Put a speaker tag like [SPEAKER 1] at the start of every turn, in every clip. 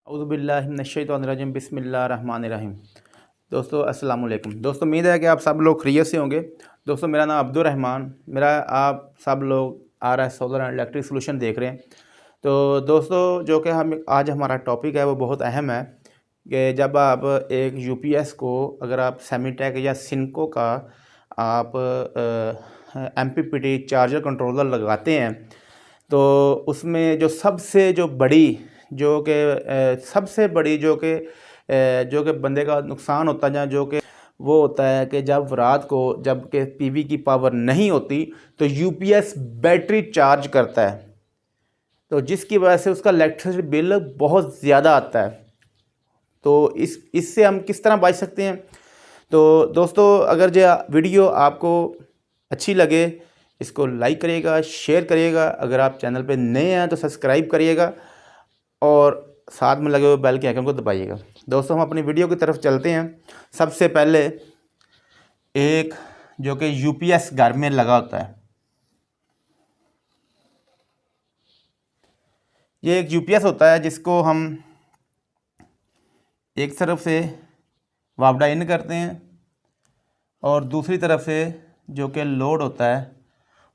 [SPEAKER 1] औज़ुबिल्लाहि मिनश्शैतानिर्रजीम बिस्मिल्लाहिर्रहमानिर्रहीम। दोस्तों अस्सलाम वालेकुम। दोस्तों उम्मीद है कि आप सब लोग खैरियत से होंगे। दोस्तों मेरा नाम अब्दुर्रहमान, मेरा आप सब लोग RS solar and electric solution देख रहे हैं। तो दोस्तों जो कि हम आज हमारा टॉपिक है वो बहुत अहम है कि जब आप एक UPS को अगर आप सेमीटेक या सिनको का आप MPPT चार्जर कंट्रोलर लगाते हैं तो उसमें जो सबसे बड़ी जो कि बंदे का नुकसान होता है जो कि वो होता है कि जब रात को जब कि PV की पावर नहीं होती तो UPS बैटरी चार्ज करता है, तो जिसकी वजह से उसका इलेक्ट्रिसिटी बिल बहुत ज़्यादा आता है। तो इससे हम किस तरह बच सकते हैं? तो दोस्तों अगर जो वीडियो आपको अच्छी लगे इसको लाइक करिएगा, शेयर करिएगा। अगर आप चैनल पे नए हैं तो सब्सक्राइब करिएगा और साथ में लगे हुए बेल के आइकन को दबाइएगा। दोस्तों हम अपनी वीडियो की तरफ चलते हैं। सबसे पहले एक जो कि UPS घर में लगा होता है, ये एक UPS होता है जिसको हम एक तरफ से वापडा इन करते हैं और दूसरी तरफ से जो कि लोड होता है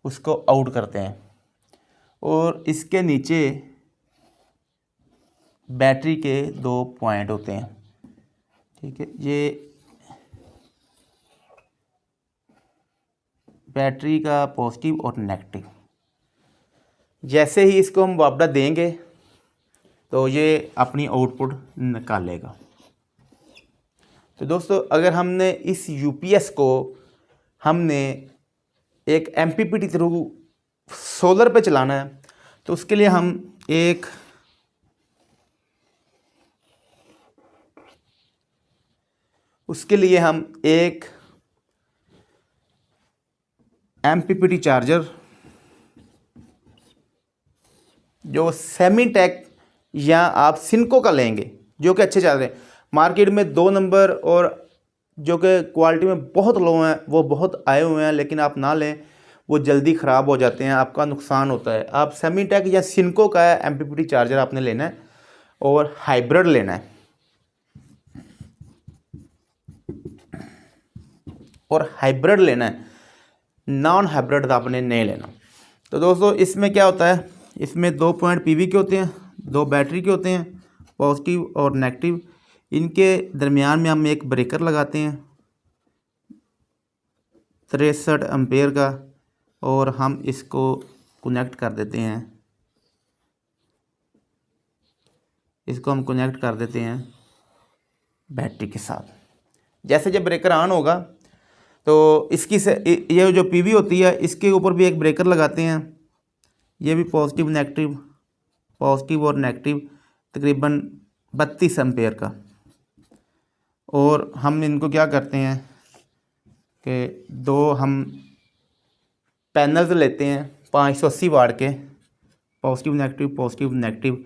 [SPEAKER 1] उसको आउट करते हैं। और इसके नीचे बैटरी के 2 पॉइंट होते हैं, ठीक है। ये बैटरी का पॉजिटिव और नेगेटिव, जैसे ही इसको हम वापडा देंगे तो ये अपनी आउटपुट निकालेगा। तो दोस्तों अगर हमने इस UPS को हमने एक MPPT थ्रू सोलर पे चलाना है तो उसके लिए हम एक MPPT चार्जर जो सेमीटेक या आप सिनको का लेंगे जो कि अच्छे चल रहे हैं मार्केट में 2 नंबर और जो कि क्वालिटी में बहुत लो हैं वो बहुत आए हुए हैं, लेकिन आप ना लें, वो जल्दी ख़राब हो जाते हैं, आपका नुकसान होता है। आप सेमीटेक या सिनको का MPPT चार्जर आपने लेना है और हाइब्रिड लेना है, नॉन हाइब्रिड आपने नहीं लेना। तो दोस्तों इसमें क्या होता है, इसमें 2 पॉइंट PV के होते हैं, 2 बैटरी के होते हैं, पॉजिटिव और नेगेटिव। इनके दरमियान में हम एक ब्रेकर लगाते हैं 63 एम्पेयर का और हम इसको कनेक्ट कर देते हैं, बैटरी के साथ। जैसे जब ब्रेकर ऑन होगा तो इसकी से ये जो PV होती है इसके ऊपर भी एक ब्रेकर लगाते हैं, ये भी पॉजिटिव और नेगेटिव तकरीबन 32 एम्पेयर का। और हम इनको क्या करते हैं कि 2 हम पैनल्स लेते हैं 580 वाट के, पॉजिटिव नेगेटिव।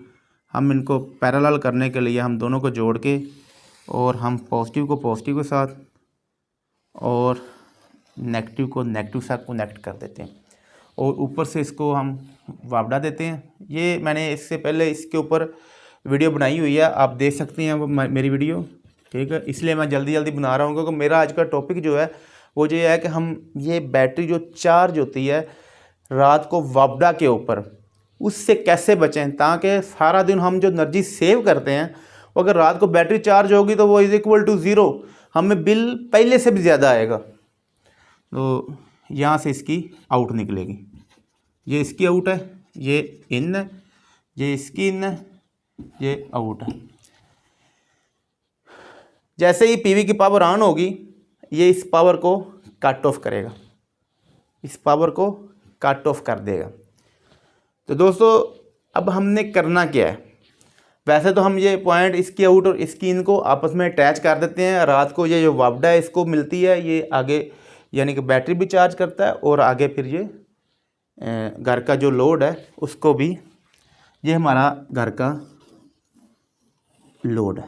[SPEAKER 1] हम इनको पैरेलल करने के लिए हम दोनों को जोड़ के और हम पॉजिटिव को पॉजिटिव के साथ और नेगेटिव को नेगेटिव साथ कनेक्ट कर देते हैं और ऊपर से इसको हम वापडा देते हैं। ये मैंने इससे पहले इसके ऊपर वीडियो बनाई हुई है, आप देख सकते हैं वो मेरी वीडियो, ठीक है। इसलिए मैं जल्दी बना रहा हूँ क्योंकि मेरा आज का टॉपिक जो है वो ये है कि हम ये बैटरी जो चार्ज होती है रात को वापडा के ऊपर, उससे कैसे बचें ताकि सारा दिन हम जो एनर्जी सेव करते हैं वो अगर रात को बैटरी चार्ज होगी तो वो = 0, हमें बिल पहले से भी ज़्यादा आएगा। तो यहाँ से इसकी आउट निकलेगी, ये इसकी आउट है, ये इन है, ये इसकी इन है, ये आउट है। जैसे ही PV की पावर ऑन होगी ये इस पावर को कट ऑफ करेगा, इस पावर को कट ऑफ कर देगा। तो दोस्तों अब हमने करना क्या है, वैसे तो हम ये पॉइंट इसकी आउट और इसकी इन को आपस में अटैच कर देते हैं। रात को ये जो वापडा है इसको मिलती है, ये आगे यानी कि बैटरी भी चार्ज करता है और आगे फिर ये घर का जो लोड है उसको भी, ये हमारा घर का लोड है,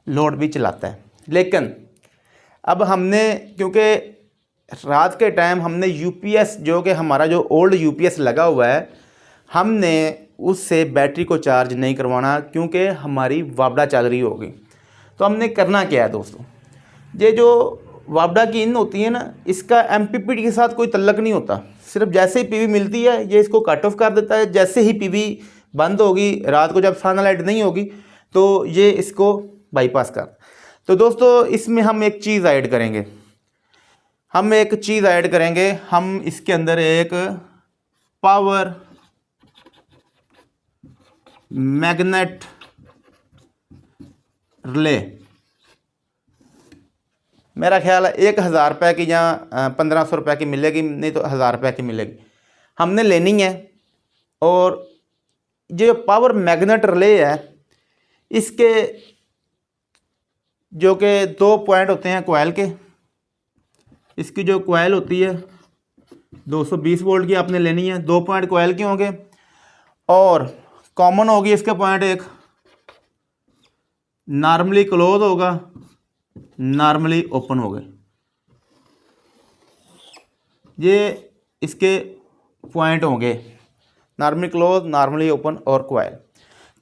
[SPEAKER 1] लोड भी चलाता है। लेकिन अब हमने क्योंकि रात के टाइम हमने UPS जो कि हमारा जो ओल्ड UPS लगा हुआ है हमने उससे बैटरी को चार्ज नहीं करवाना, क्योंकि हमारी वापडा चल रही होगी। तो हमने करना क्या है दोस्तों, ये जो वापडा की इन होती है ना, इसका एमपीपीटी के साथ कोई तल्लक नहीं होता। सिर्फ जैसे ही पीवी मिलती है ये इसको कट ऑफ कर देता है। जैसे ही पीवी बंद होगी, रात को जब सनलाइट नहीं होगी, तो ये इसको बाईपास कर। तो दोस्तों इसमें हम एक चीज़ ऐड करेंगे, हम इसके अंदर एक पावर मैग्नेट रिले, मेरा ख्याल है 1000 रुपये की या 1500 रुपये की मिलेगी, नहीं तो 1000 रुपये की मिलेगी, हमने लेनी है। और जो पावर मैग्नेट रिले है, इसके जो कि 2 पॉइंट होते हैं कोयल के, इसकी जो कोयल होती है 220 वोल्ट की आपने लेनी है, 2 पॉइंट कोयल के होंगे और कॉमन होगी इसके पॉइंट एक, नॉर्मली क्लोज होगा, नॉर्मली ओपन हो गए, ये इसके पॉइंट होंगे, नॉर्मली क्लोज, नॉर्मली ओपन और कोयल।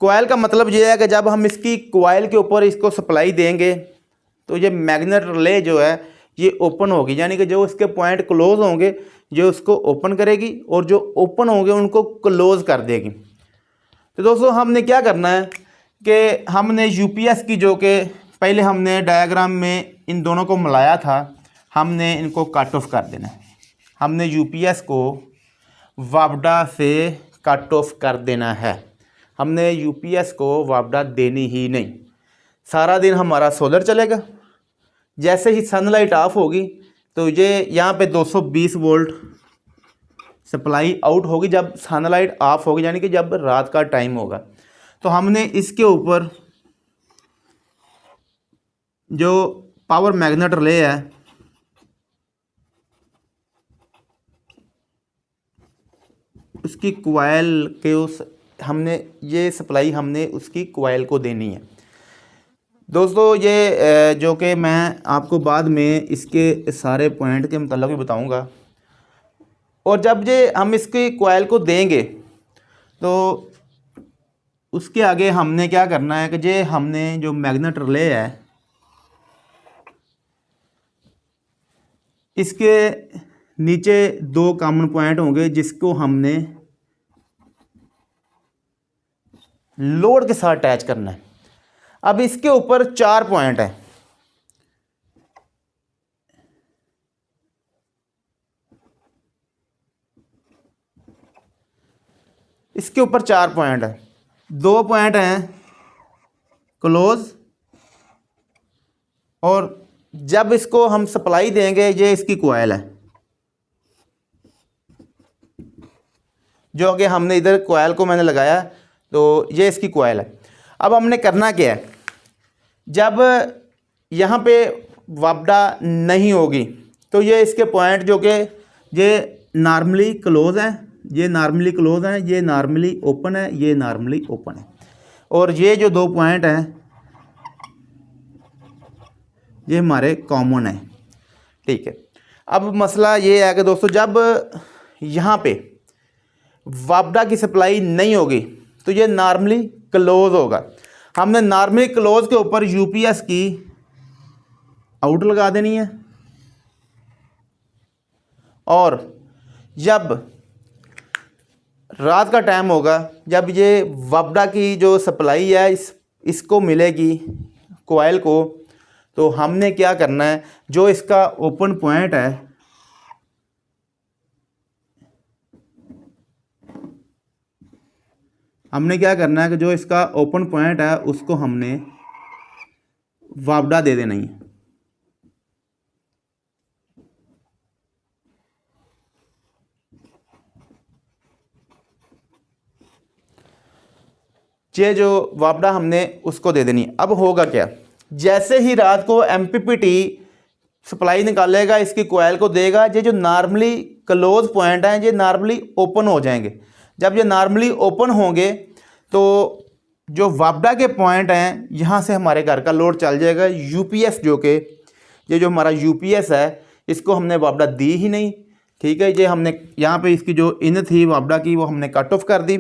[SPEAKER 1] कोयल का मतलब ये है कि जब हम इसकी कोयल के ऊपर इसको सप्लाई देंगे तो ये मैग्नेट रिले जो है ये ओपन होगी, यानी कि जो इसके पॉइंट क्लोज होंगे जो उसको ओपन करेगी और जो ओपन होंगे उनको क्लोज कर देगी। तो दोस्तों हमने क्या करना है कि हमने यूपीएस की, जो कि पहले हमने डायग्राम में इन दोनों को मिलाया था, हमने इनको कट ऑफ कर देना है। हमने यूपीएस को वापडा से कट ऑफ कर देना है, हमने यूपीएस को वापडा देनी ही नहीं। सारा दिन हमारा सोलर चलेगा, जैसे ही सनलाइट ऑफ होगी तो ये यहाँ पे 220 वोल्ट सप्लाई आउट होगी जब सनलाइट ऑफ होगी, यानी कि जब रात का टाइम होगा। तो हमने इसके ऊपर जो पावर मैग्नेट रिले है उसकी कोयल के हमने ये सप्लाई हमने उसकी कोयल को देनी है। दोस्तों ये जो कि मैं आपको बाद में इसके सारे पॉइंट के मतलब भी बताऊंगा। और जब ये हम इसकी कोयल को देंगे तो उसके आगे हमने क्या करना है कि ये हमने जो मैग्नेट रिले है इसके नीचे 2 कॉमन पॉइंट होंगे जिसको हमने लोड के साथ अटैच करना है। अब इसके ऊपर 4 पॉइंट है, इसके ऊपर 4 पॉइंट है, 2 पॉइंट हैं क्लोज, और जब इसको हम सप्लाई देंगे ये इसकी कोयल है, जो कि हमने इधर कोयल को मैंने लगाया तो ये इसकी कोयल है। अब हमने करना क्या है, जब यहाँ पे वापडा नहीं होगी तो ये इसके पॉइंट जो कि ये नॉर्मली क्लोज है, ये नॉर्मली क्लोज है, ये नॉर्मली ओपन है, ये नॉर्मली ओपन है, और ये जो 2 पॉइंट हैं ये हमारे कॉमन है। ठीक है, अब मसला ये है कि दोस्तों जब यहाँ पे वापडा की सप्लाई नहीं होगी तो ये नॉर्मली क्लोज होगा। हमने नॉर्मली क्लोज के ऊपर यूपीएस की आउट लगा देनी है, और जब रात का टाइम होगा, जब ये वापडा की जो सप्लाई है इसको मिलेगी कोयल को, तो हमने क्या करना है, जो इसका ओपन पॉइंट है हमने क्या करना है कि जो इसका ओपन पॉइंट है उसको हमने वापडा दे देना ही है। ये जो वापडा हमने उसको दे देनी है। अब होगा क्या, जैसे ही रात को एमपीपीटी सप्लाई निकालेगा, इसकी कोयल को देगा, ये जो नॉर्मली क्लोज पॉइंट हैं ये नॉर्मली ओपन हो जाएंगे। जब ये नॉर्मली ओपन होंगे तो जो वापडा के पॉइंट हैं यहाँ से हमारे घर का लोड चल जाएगा। यूपीएस जो कि ये जो हमारा यूपीएस है इसको हमने वापडा दी ही नहीं। ठीक है, ये हमने यहाँ पे इसकी जो इन थी वापडा की वो हमने कट ऑफ कर दी।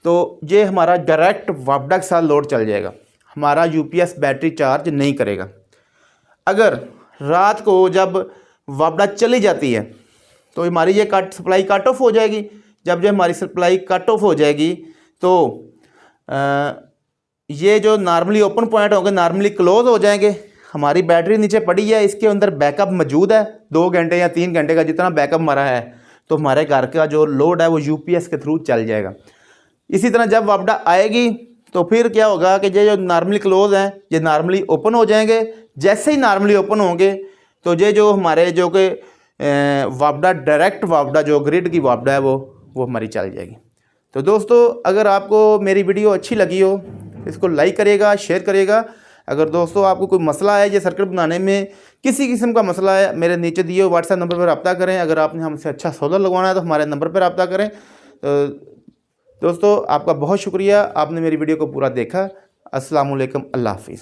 [SPEAKER 1] तो ये हमारा डायरेक्ट वापडा के साथ लोड चल जाएगा, हमारा यूपीएस बैटरी चार्ज नहीं करेगा। अगर रात को जब वापडा चली जाती है तो हमारी ये सप्लाई कट ऑफ हो जाएगी। जब हमारी सप्लाई कट ऑफ हो जाएगी तो ये जो नॉर्मली ओपन पॉइंट होंगे नॉर्मली क्लोज हो जाएंगे। हमारी बैटरी नीचे पड़ी है, इसके अंदर बैकअप मौजूद है 2 घंटे या 3 घंटे का जितना बैकअप हमारा है, तो हमारे घर का जो लोड है वो यूपीएस के थ्रू चल जाएगा। इसी तरह जब वापडा आएगी तो फिर क्या होगा कि ये जो नॉर्मली क्लोज हैं ये नॉर्मली ओपन हो जाएंगे। जैसे ही नॉर्मली ओपन होंगे तो ये जो हमारे जो कि वापडा डायरेक्ट वापडा जो ग्रिड की वापडा है वो हमारी चल जाएगी। तो दोस्तों अगर आपको मेरी वीडियो अच्छी लगी हो इसको लाइक करिएगा, शेयर करिएगा। अगर दोस्तों आपको कोई मसला है ये सर्किट बनाने में, किसी किस्म का मसला है, मेरे नीचे दिए व्हाट्सएप नंबर पर रब्ता करें। अगर आपने हमसे अच्छा सोलर लगवाना है तो हमारे नंबर पर रब्ता करें। तो दोस्तों आपका बहुत शुक्रिया, आपने मेरी वीडियो को पूरा देखा। अस्सलाम वालेकुम, अल्लाह हाफिज़।